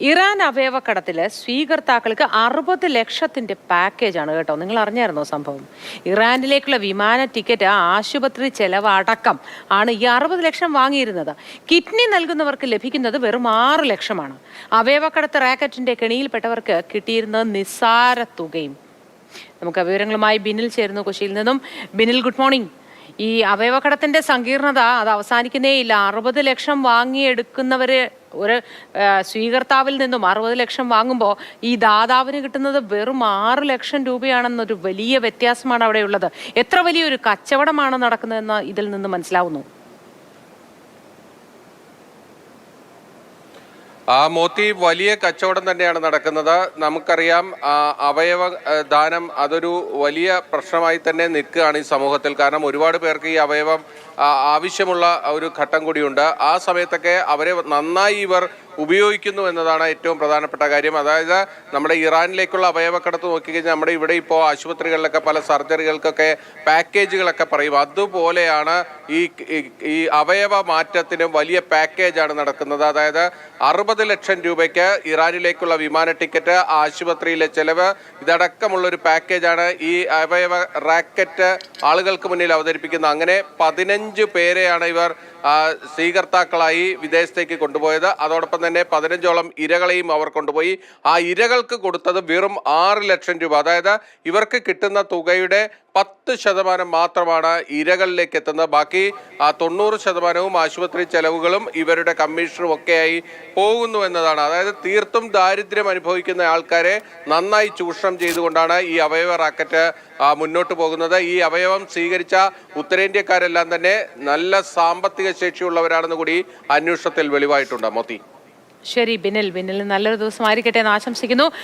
Iran അവയവക്കടത്തിൽ സ്വീകർത്താക്കൾക്ക് 60 ലക്ഷത്തിന്റെ പാക്കേജാണ് കേട്ടോ. നിങ്ങൾ അറിഞ്ഞായിരുന്നോ സംഭവം? ഇറാനിലേക്കുള്ള വിമാന ടിക്കറ്റ്, ആശുപത്രി ചെലവ് അടക്കം ആണ് ഈ 60 ലക്ഷം വാങ്ങിയിരുന്നത്. കിഡ്നി നൽകുന്നവർക്ക് ലഭിക്കുന്നത് വെറും 6 ലക്ഷമാണ്. അവയവക്കടത്ത് റാക്കറ്റിന്റെ കെണിയിൽപ്പെട്ടവർക്ക് കിട്ടിയിരുന്നത് നിസ്സാര തുകയും. നമുക്ക് വിവരങ്ങളുമായി ബിനിൽ ചേരുന്നു കൊച്ചിയിൽ നിന്നും. Binil, good morning. ഈ അവയവക്കടത്തിന്റെ സങ്കീർണത അത് അവസാനിക്കുന്നേയില്ല. 60 ലക്ഷം വാങ്ങിയെടുക്കുന്നവര് ഒരു സ്വീകർത്താവിൽ നിന്നും 60 ലക്ഷം വാങ്ങുമ്പോൾ ഈ ദാതാവിന് കിട്ടുന്നത് വെറും 6 ലക്ഷം രൂപയാണെന്നൊരു വലിയ വ്യത്യാസമാണ് അവിടെയുള്ളത്. എത്ര വലിയൊരു കച്ചവടമാണ് നടക്കുന്നതെന്ന് ഇതിൽ നിന്ന് മനസ്സിലാവുന്നു. മോത്തി, വലിയ കച്ചവടം തന്നെയാണ് നടക്കുന്നത്. നമുക്കറിയാം, അവയവ ദാനം അതൊരു വലിയ പ്രശ്നമായി തന്നെ നിൽക്കുകയാണ് ഈ സമൂഹത്തിൽ. കാരണം ഒരുപാട് പേർക്ക് ഈ അവയവം ആവശ്യമുള്ള ഒരു ഘട്ടം കൂടിയുണ്ട്. ആ സമയത്തൊക്കെ അവരെ നന്നായി ഇവർ ഉപയോഗിക്കുന്നു എന്നതാണ് ഏറ്റവും പ്രധാനപ്പെട്ട കാര്യം. അതായത് നമ്മുടെ ഇറാനിലേക്കുള്ള അവയവക്കടത്ത് നോക്കിക്കഴിഞ്ഞാൽ നമ്മുടെ ഇവിടെ ഇപ്പോൾ ആശുപത്രികളിലൊക്കെ പല സർജറികൾക്കൊക്കെ പാക്കേജുകളൊക്കെ പറയും. അതുപോലെയാണ് ഈ അവയവ മാറ്റത്തിന് വലിയ പാക്കേജാണ് നടക്കുന്നത്. അതായത് 60 ലക്ഷം രൂപയ്ക്ക് ഇറാനിലേക്കുള്ള വിമാന ടിക്കറ്റ്, ആശുപത്രിയിലെ ചെലവ്, ഇതടക്കമുള്ളൊരു പാക്കേജാണ് ഈ അവയവ റാക്കറ്റ് ആളുകൾക്ക് മുന്നിൽ അവതരിപ്പിക്കുന്നത്. അങ്ങനെ 15 പേരെയാണ് ഇവർ സ്വീകർത്താക്കളായി വിദേശത്തേക്ക് കൊണ്ടുപോയത്. അതോടൊപ്പം തന്നെ 15ഓളം ഇരകളെയും അവർ കൊണ്ടുപോയി. ആ ഇരകൾക്ക് കൊടുത്തത് വെറും 6 ലക്ഷം രൂപ. അതായത് ഇവർക്ക് കിട്ടുന്ന തുകയുടെ 10% മാത്രമാണ് ഇരകളിലേക്ക് എത്തുന്നത്. ബാക്കി 90% ആശുപത്രി ചെലവുകളും ഇവരുടെ കമ്മീഷനും ഒക്കെയായി പോകുന്നു എന്നതാണ്. അതായത് തീർത്തും ദാരിദ്ര്യം അനുഭവിക്കുന്ന ആൾക്കാരെ നന്നായി ചൂഷണം ചെയ്തുകൊണ്ടാണ് ഈ അവയവ റാക്കറ്റ് മുന്നോട്ട് പോകുന്നത്. ഈ അവയവം സ്വീകരിച്ച ഉത്തരേന്ത്യക്കാരെല്ലാം തന്നെ നല്ല സാമ്പത്തിക ശേഷിയുള്ളവരാണെന്ന് കൂടി അന്വേഷണത്തിൽ വെളിവായിട്ടുണ്ട്. മോത്തി, ശരി ബിനിൽ, നല്ലൊരു ദിവസമായിരിക്കട്ടെ എന്ന് ആശംസിക്കുന്നു.